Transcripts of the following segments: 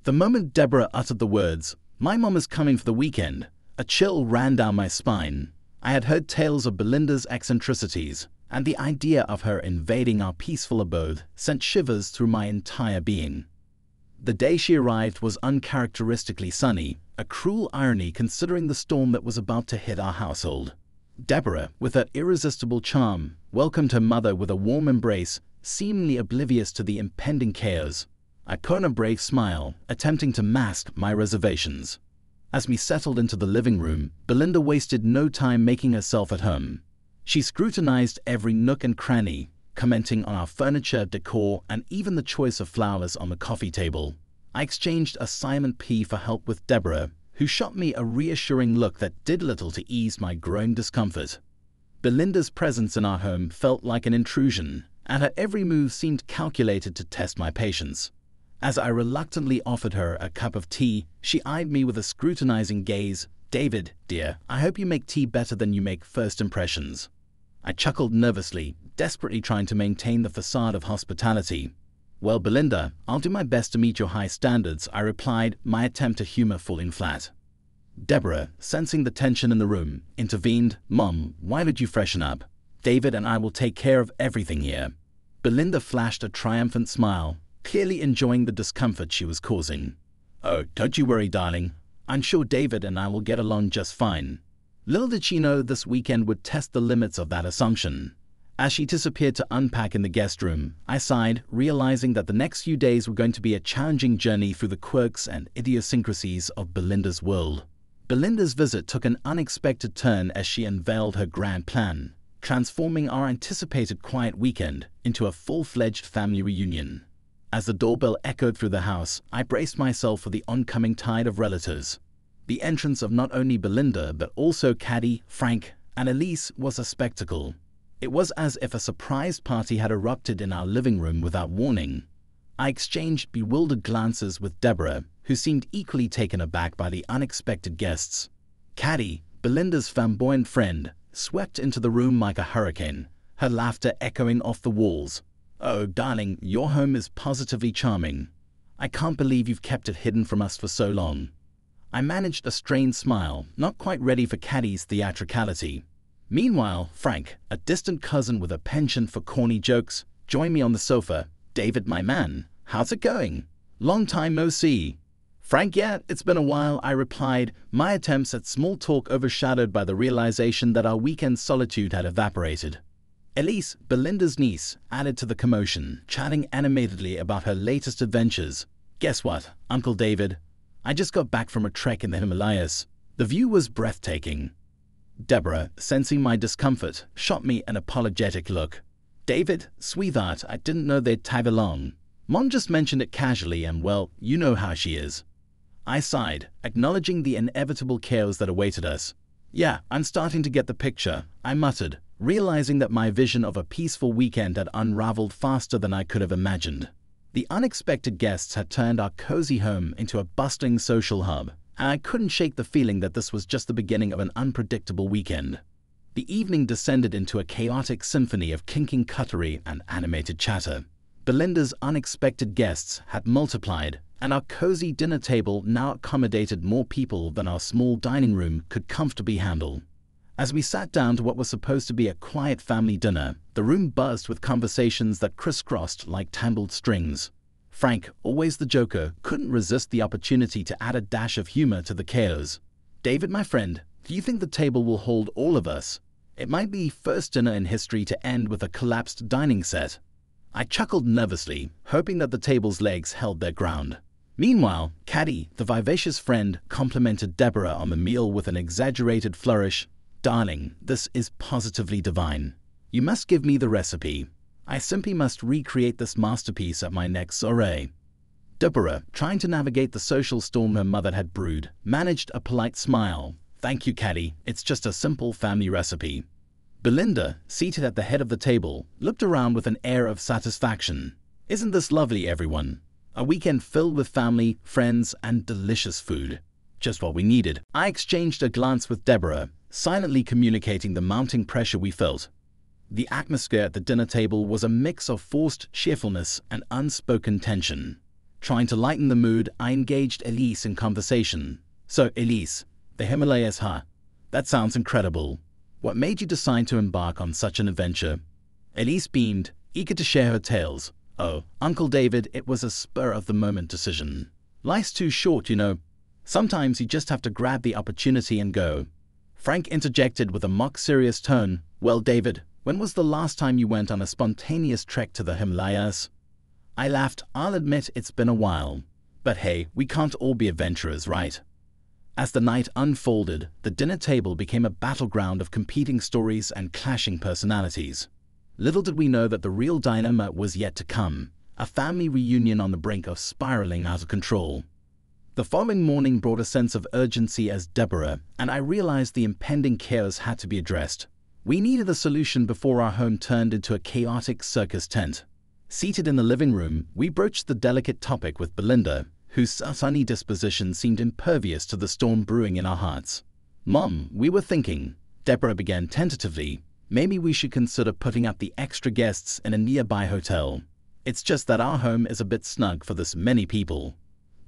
The moment Deborah uttered the words, "My mom is coming for the weekend," a chill ran down my spine. I had heard tales of Belinda's eccentricities, and the idea of her invading our peaceful abode sent shivers through my entire being. The day she arrived was uncharacteristically sunny, a cruel irony considering the storm that was about to hit our household. Deborah, with her irresistible charm, welcomed her mother with a warm embrace, seemingly oblivious to the impending chaos. I put on a brave smile, attempting to mask my reservations. As we settled into the living room, Belinda wasted no time making herself at home. She scrutinized every nook and cranny, commenting on our furniture, decor, and even the choice of flowers on the coffee table. I exchanged a silent plea for help with Deborah, who shot me a reassuring look that did little to ease my growing discomfort. Belinda's presence in our home felt like an intrusion, and her every move seemed calculated to test my patience. As I reluctantly offered her a cup of tea, she eyed me with a scrutinizing gaze. "David, dear, I hope you make tea better than you make first impressions." I chuckled nervously, desperately trying to maintain the facade of hospitality. "Well, Belinda, I'll do my best to meet your high standards," I replied, my attempt to humor falling flat. Deborah, sensing the tension in the room, intervened. "Mom, why don't you freshen up? David and I will take care of everything here." Belinda flashed a triumphant smile, clearly enjoying the discomfort she was causing. "Oh, don't you worry, darling. I'm sure David and I will get along just fine." Little did she know this weekend would test the limits of that assumption. As she disappeared to unpack in the guest room, I sighed, realizing that the next few days were going to be a challenging journey through the quirks and idiosyncrasies of Belinda's world. Belinda's visit took an unexpected turn as she unveiled her grand plan, transforming our anticipated quiet weekend into a full-fledged family reunion. As the doorbell echoed through the house, I braced myself for the oncoming tide of relatives. The entrance of not only Belinda but also Caddy, Frank, and Elise was a spectacle. It was as if a surprise party had erupted in our living room without warning. I exchanged bewildered glances with Deborah, who seemed equally taken aback by the unexpected guests. Caddy, Belinda's flamboyant friend, swept into the room like a hurricane, her laughter echoing off the walls. "Oh, darling, your home is positively charming. I can't believe you've kept it hidden from us for so long." I managed a strained smile, not quite ready for Caddy's theatricality. Meanwhile, Frank, a distant cousin with a penchant for corny jokes, joined me on the sofa. "David, my man, how's it going? Long time no see." "Frank, yeah, it's been a while," I replied, my attempts at small talk overshadowed by the realization that our weekend solitude had evaporated. Elise, Belinda's niece, added to the commotion, chatting animatedly about her latest adventures. "Guess what, Uncle David? I just got back from a trek in the Himalayas. The view was breathtaking." Deborah, sensing my discomfort, shot me an apologetic look. "David, sweetheart, I didn't know they'd tag along. Mom just mentioned it casually and, well, you know how she is." I sighed, acknowledging the inevitable chaos that awaited us. "Yeah, I'm starting to get the picture," I muttered, realizing that my vision of a peaceful weekend had unraveled faster than I could have imagined. The unexpected guests had turned our cozy home into a bustling social hub, and I couldn't shake the feeling that this was just the beginning of an unpredictable weekend. The evening descended into a chaotic symphony of clinking cutlery and animated chatter. Belinda's unexpected guests had multiplied, and our cozy dinner table now accommodated more people than our small dining room could comfortably handle. As we sat down to what was supposed to be a quiet family dinner, the room buzzed with conversations that crisscrossed like tangled strings. Frank, always the joker, couldn't resist the opportunity to add a dash of humor to the chaos. "David, my friend, do you think the table will hold all of us? It might be first dinner in history to end with a collapsed dining set." I chuckled nervously, hoping that the table's legs held their ground. Meanwhile, Caddy, the vivacious friend, complimented Deborah on the meal with an exaggerated flourish. "Darling, this is positively divine. You must give me the recipe. I simply must recreate this masterpiece at my next soiree." Deborah, trying to navigate the social storm her mother had brewed, managed a polite smile. "Thank you, Caddy. It's just a simple family recipe." Belinda, seated at the head of the table, looked around with an air of satisfaction. "Isn't this lovely, everyone? A weekend filled with family, friends, and delicious food. Just what we needed." I exchanged a glance with Deborah, silently communicating the mounting pressure we felt. The atmosphere at the dinner table was a mix of forced cheerfulness and unspoken tension. Trying to lighten the mood, I engaged Elise in conversation. "So, Elise, the Himalayas, huh? That sounds incredible. What made you decide to embark on such an adventure?" Elise beamed, eager to share her tales. "Oh, Uncle David, it was a spur-of-the-moment decision. Life's too short, you know. Sometimes you just have to grab the opportunity and go." Frank interjected with a mock-serious tone. "Well, David, when was the last time you went on a spontaneous trek to the Himalayas?" I laughed. "I'll admit it's been a while. But hey, we can't all be adventurers, right?" As the night unfolded, the dinner table became a battleground of competing stories and clashing personalities. Little did we know that the real dilemma was yet to come, a family reunion on the brink of spiraling out of control. The following morning brought a sense of urgency as Deborah and I realized the impending chaos had to be addressed. We needed a solution before our home turned into a chaotic circus tent. Seated in the living room, we broached the delicate topic with Belinda, whose sunny disposition seemed impervious to the storm brewing in our hearts. "Mom, we were thinking," Deborah began tentatively, "maybe we should consider putting up the extra guests in a nearby hotel. It's just that our home is a bit snug for this many people."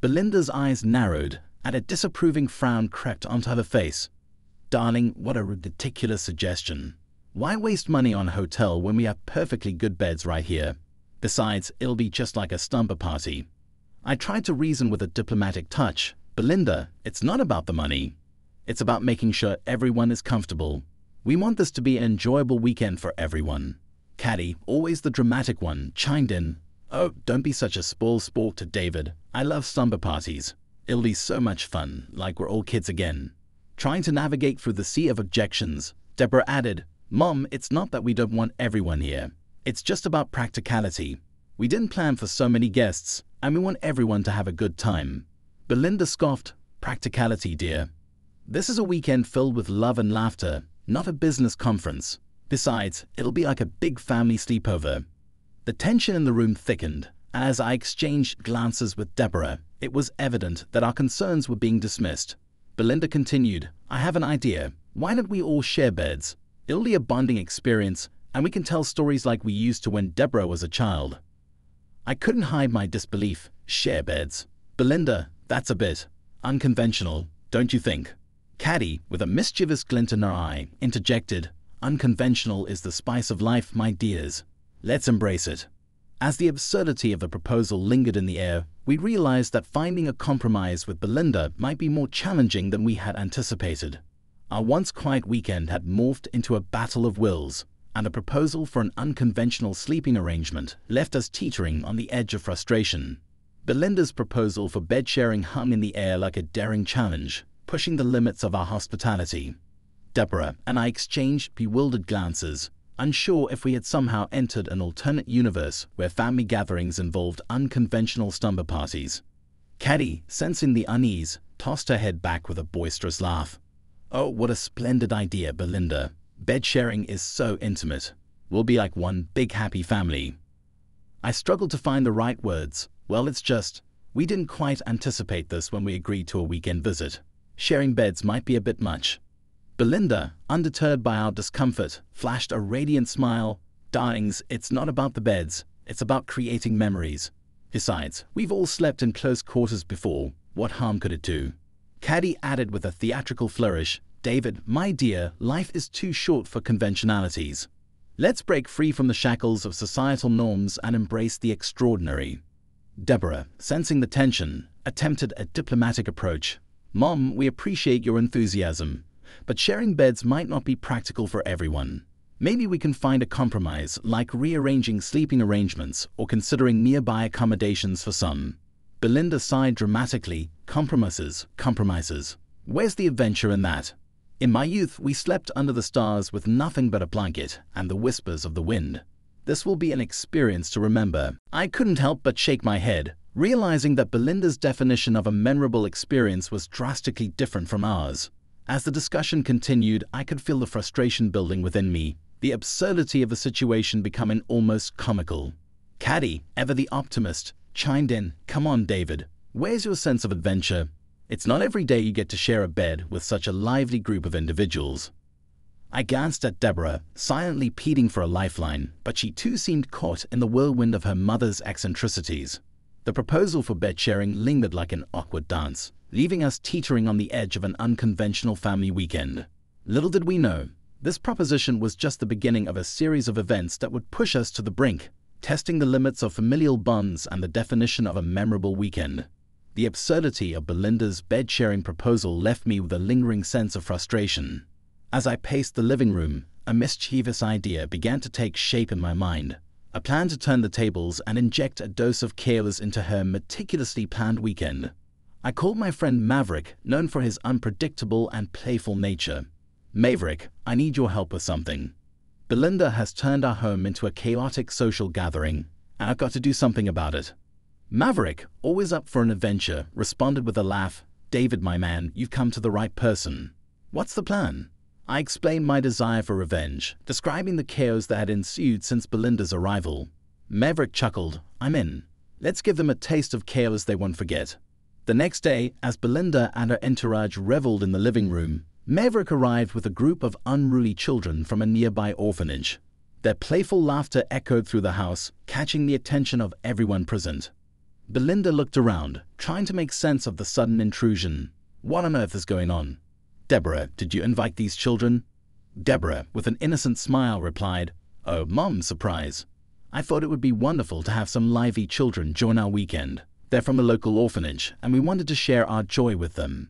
Belinda's eyes narrowed, and a disapproving frown crept onto her face. "Darling, what a ridiculous suggestion. Why waste money on a hotel when we have perfectly good beds right here? Besides, it'll be just like a slumber party." I tried to reason with a diplomatic touch. "Belinda, it's not about the money. It's about making sure everyone is comfortable. We want this to be an enjoyable weekend for everyone." Caddy, always the dramatic one, chimed in. "Oh, don't be such a spoil sport to David. I love slumber parties. It'll be so much fun, like we're all kids again." Trying to navigate through the sea of objections, Deborah added, "Mom, it's not that we don't want everyone here. It's just about practicality. We didn't plan for so many guests, and we want everyone to have a good time." Belinda scoffed. "Practicality, dear. This is a weekend filled with love and laughter, not a business conference. Besides, it'll be like a big family sleepover." The tension in the room thickened, and as I exchanged glances with Deborah, it was evident that our concerns were being dismissed. Belinda continued, "I have an idea. Why don't we all share beds? It'll be a bonding experience, and we can tell stories like we used to when Deborah was a child." I couldn't hide my disbelief. "Share beds? Belinda, that's a bit unconventional, don't you think?" Caddy, with a mischievous glint in her eye, interjected, "Unconventional is the spice of life, my dears. Let's embrace it." As the absurdity of the proposal lingered in the air, we realized that finding a compromise with Belinda might be more challenging than we had anticipated. Our once quiet weekend had morphed into a battle of wills, and a proposal for an unconventional sleeping arrangement left us teetering on the edge of frustration. Belinda's proposal for bed sharing hung in the air like a daring challenge, pushing the limits of our hospitality. Deborah and I exchanged bewildered glances, unsure if we had somehow entered an alternate universe where family gatherings involved unconventional slumber parties. Caddy, sensing the unease, tossed her head back with a boisterous laugh. "Oh, what a splendid idea, Belinda. Bed sharing is so intimate. We'll be like one big happy family." I struggled to find the right words. "Well, it's just, we didn't quite anticipate this when we agreed to a weekend visit. Sharing beds might be a bit much." Belinda, undeterred by our discomfort, flashed a radiant smile. "Darlings, it's not about the beds. It's about creating memories. Besides, we've all slept in close quarters before. What harm could it do?" Caddy added with a theatrical flourish, "David, my dear, life is too short for conventionalities. Let's break free from the shackles of societal norms and embrace the extraordinary." Deborah, sensing the tension, attempted a diplomatic approach. "Mom, we appreciate your enthusiasm, but sharing beds might not be practical for everyone. Maybe we can find a compromise, like rearranging sleeping arrangements or considering nearby accommodations for some." Belinda sighed dramatically. Compromises. Where's the adventure in that? In my youth, we slept under the stars with nothing but a blanket and the whispers of the wind. This will be an experience to remember." I couldn't help but shake my head, realizing that Belinda's definition of a memorable experience was drastically different from ours. As the discussion continued, I could feel the frustration building within me, the absurdity of the situation becoming almost comical. Caddy, ever the optimist, chimed in, "Come on, David. Where's your sense of adventure? It's not every day you get to share a bed with such a lively group of individuals." I glanced at Deborah, silently pleading for a lifeline, but she too seemed caught in the whirlwind of her mother's eccentricities. The proposal for bed sharing lingered like an awkward dance, leaving us teetering on the edge of an unconventional family weekend. Little did we know, this proposition was just the beginning of a series of events that would push us to the brink, testing the limits of familial bonds and the definition of a memorable weekend. The absurdity of Belinda's bed-sharing proposal left me with a lingering sense of frustration. As I paced the living room, a mischievous idea began to take shape in my mind. A plan to turn the tables and inject a dose of chaos into her meticulously planned weekend. I called my friend Maverick, known for his unpredictable and playful nature. Maverick, I need your help with something. Belinda has turned our home into a chaotic social gathering, and I've got to do something about it. Maverick, always up for an adventure, responded with a laugh. David, my man, you've come to the right person. What's the plan? I explained my desire for revenge, describing the chaos that had ensued since Belinda's arrival. Maverick chuckled. I'm in. Let's give them a taste of chaos they won't forget. The next day, as Belinda and her entourage reveled in the living room, Maverick arrived with a group of unruly children from a nearby orphanage. Their playful laughter echoed through the house, catching the attention of everyone present. Belinda looked around, trying to make sense of the sudden intrusion. What on earth is going on? Deborah, did you invite these children? Deborah, with an innocent smile, replied, Oh, Mom, surprise. I thought it would be wonderful to have some lively children join our weekend. They're from a local orphanage, and we wanted to share our joy with them.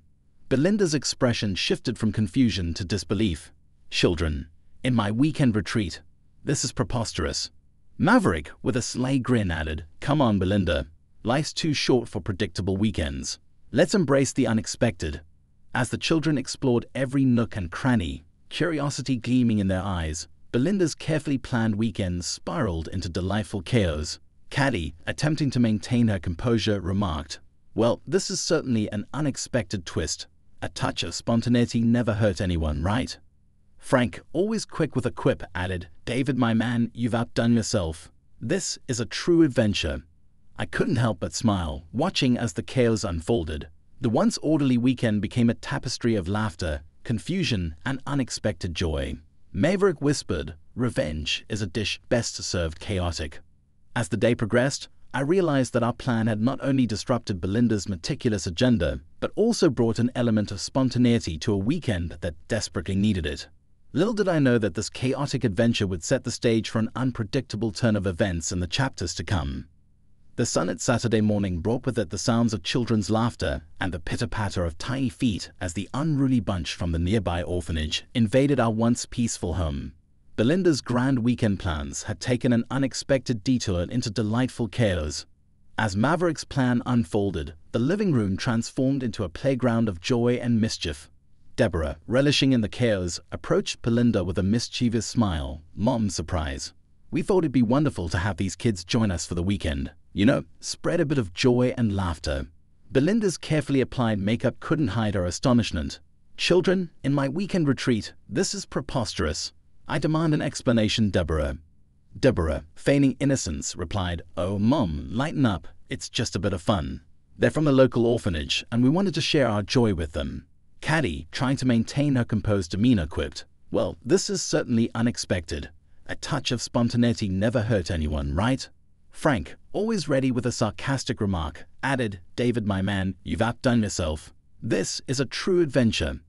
Belinda's expression shifted from confusion to disbelief. Children, in my weekend retreat. This is preposterous. Maverick, with a sly grin, added, Come on, Belinda. Life's too short for predictable weekends. Let's embrace the unexpected. As the children explored every nook and cranny, curiosity gleaming in their eyes, Belinda's carefully planned weekend spiraled into delightful chaos. Caddy, attempting to maintain her composure, remarked, Well, this is certainly an unexpected twist. A touch of spontaneity never hurt anyone, right? Frank, always quick with a quip, added, David, my man, you've outdone yourself. This is a true adventure. I couldn't help but smile, watching as the chaos unfolded. The once orderly weekend became a tapestry of laughter, confusion, and unexpected joy. Maverick whispered, Revenge is a dish best served chaotic. As the day progressed, I realized that our plan had not only disrupted Belinda's meticulous agenda, but also brought an element of spontaneity to a weekend that desperately needed it. Little did I know that this chaotic adventure would set the stage for an unpredictable turn of events in the chapters to come. The sunlit Saturday morning brought with it the sounds of children's laughter and the pitter-patter of tiny feet as the unruly bunch from the nearby orphanage invaded our once peaceful home. Belinda's grand weekend plans had taken an unexpected detour into delightful chaos. As Maverick's plan unfolded, the living room transformed into a playground of joy and mischief. Deborah, relishing in the chaos, approached Belinda with a mischievous smile. Mom, surprise. We thought it'd be wonderful to have these kids join us for the weekend. You know, spread a bit of joy and laughter. Belinda's carefully applied makeup couldn't hide her astonishment. Children, in my weekend retreat, this is preposterous. I demand an explanation, Deborah. Deborah, feigning innocence, replied, Oh, Mom, lighten up. It's just a bit of fun. They're from a local orphanage, and we wanted to share our joy with them. Caddy, trying to maintain her composed demeanor, quipped, Well, this is certainly unexpected. A touch of spontaneity never hurt anyone, right? Frank, always ready with a sarcastic remark, added, David, my man, you've outdone yourself. This is a true adventure.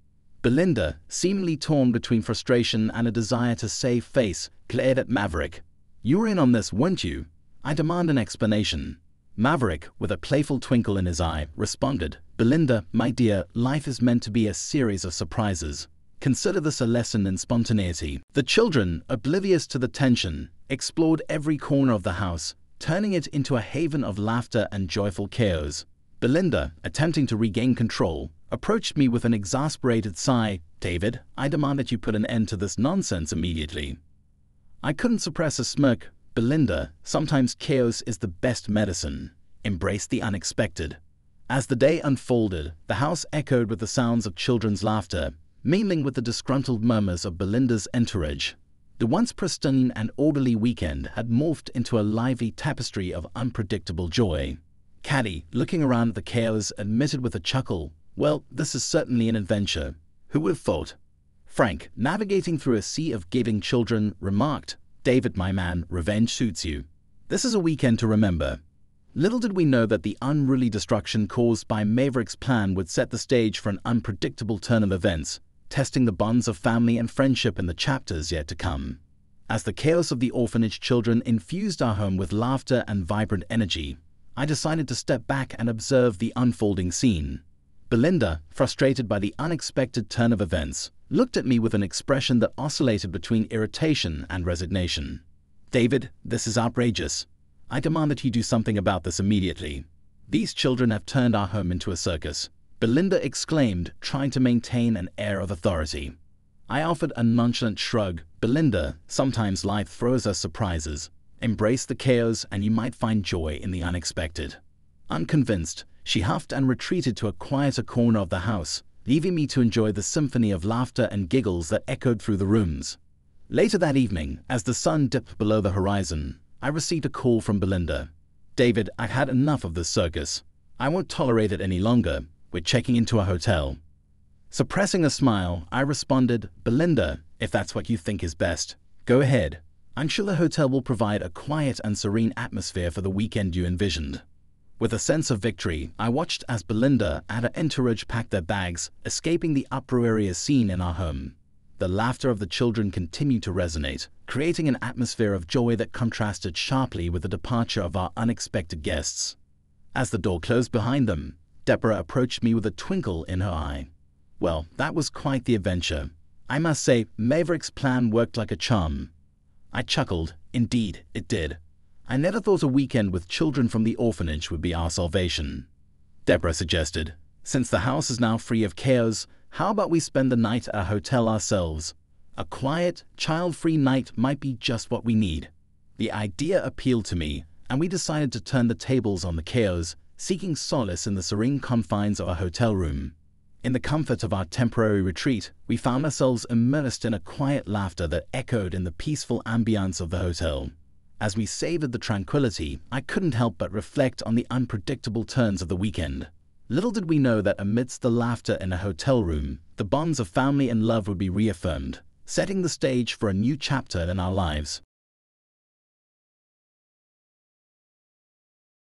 Belinda, seemingly torn between frustration and a desire to save face, glared at Maverick. You were in on this, weren't you? I demand an explanation. Maverick, with a playful twinkle in his eye, responded, Belinda, my dear, life is meant to be a series of surprises. Consider this a lesson in spontaneity. The children, oblivious to the tension, explored every corner of the house, turning it into a haven of laughter and joyful chaos. Belinda, attempting to regain control, approached me with an exasperated sigh. David, I demand that you put an end to this nonsense immediately. I couldn't suppress a smirk. Belinda, sometimes chaos is the best medicine. Embrace the unexpected. As the day unfolded, the house echoed with the sounds of children's laughter, mingling with the disgruntled murmurs of Belinda's entourage. The once pristine and orderly weekend had morphed into a lively tapestry of unpredictable joy. Caddy, looking around at the chaos, admitted with a chuckle, Well, this is certainly an adventure. Who would have thought? Frank, navigating through a sea of giving children, remarked, David, my man, revenge suits you. This is a weekend to remember. Little did we know that the unruly destruction caused by Maverick's plan would set the stage for an unpredictable turn of events, testing the bonds of family and friendship in the chapters yet to come. As the chaos of the orphanage children infused our home with laughter and vibrant energy, I decided to step back and observe the unfolding scene. Belinda, frustrated by the unexpected turn of events, looked at me with an expression that oscillated between irritation and resignation. "David, this is outrageous. I demand that you do something about this immediately. These children have turned our home into a circus," Belinda exclaimed, trying to maintain an air of authority. I offered a nonchalant shrug. "Belinda, sometimes life throws us surprises. Embrace the chaos and you might find joy in the unexpected." Unconvinced, she huffed and retreated to a quieter corner of the house, leaving me to enjoy the symphony of laughter and giggles that echoed through the rooms. Later that evening, as the sun dipped below the horizon, I received a call from Belinda. "David, I've had enough of this circus. I won't tolerate it any longer. We're checking into a hotel." Suppressing a smile, I responded, "Belinda, if that's what you think is best, go ahead. I'm sure the hotel will provide a quiet and serene atmosphere for the weekend you envisioned." With a sense of victory, I watched as Belinda and her entourage packed their bags, escaping the uproarious scene in our home. The laughter of the children continued to resonate, creating an atmosphere of joy that contrasted sharply with the departure of our unexpected guests. As the door closed behind them, Deborah approached me with a twinkle in her eye. Well, that was quite the adventure. I must say, Maverick's plan worked like a charm. I chuckled. Indeed, it did. I never thought a weekend with children from the orphanage would be our salvation. Deborah suggested, "Since the house is now free of chaos, how about we spend the night at a hotel ourselves? A quiet, child-free night might be just what we need." The idea appealed to me, and we decided to turn the tables on the chaos, seeking solace in the serene confines of a hotel room. In the comfort of our temporary retreat, we found ourselves immersed in a quiet laughter that echoed in the peaceful ambience of the hotel. As we savored the tranquility, I couldn't help but reflect on the unpredictable turns of the weekend. Little did we know that amidst the laughter in a hotel room, the bonds of family and love would be reaffirmed, setting the stage for a new chapter in our lives.